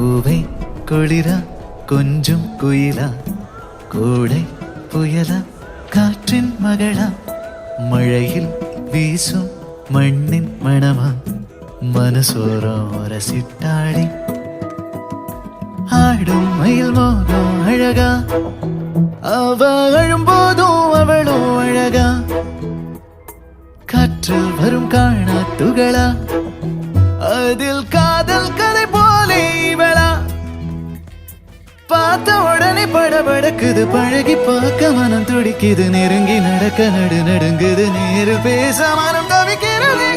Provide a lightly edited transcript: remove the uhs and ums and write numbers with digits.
பூவை குளிரா கொஞ்சம் குயிலா கோடை புயலா காற்றின் மகளா மழையில் வீசும் மண்ணின் மணமா மனசோரம் ரசித்தாடி ஆடும் மயில் மோகம் அழகா அவ அழும்போதும் அவளும் அழகா காற்றில் வரும் காணா துகளா அதில் காதல் கதை போலே இவளா பார்த்த உடனே படபடக்குது பழகி பார்க்க மனம் துடிக்குது நெருங்கி நடக்க நடுங்குது நேரு பேச மனம் தவிக்கிறது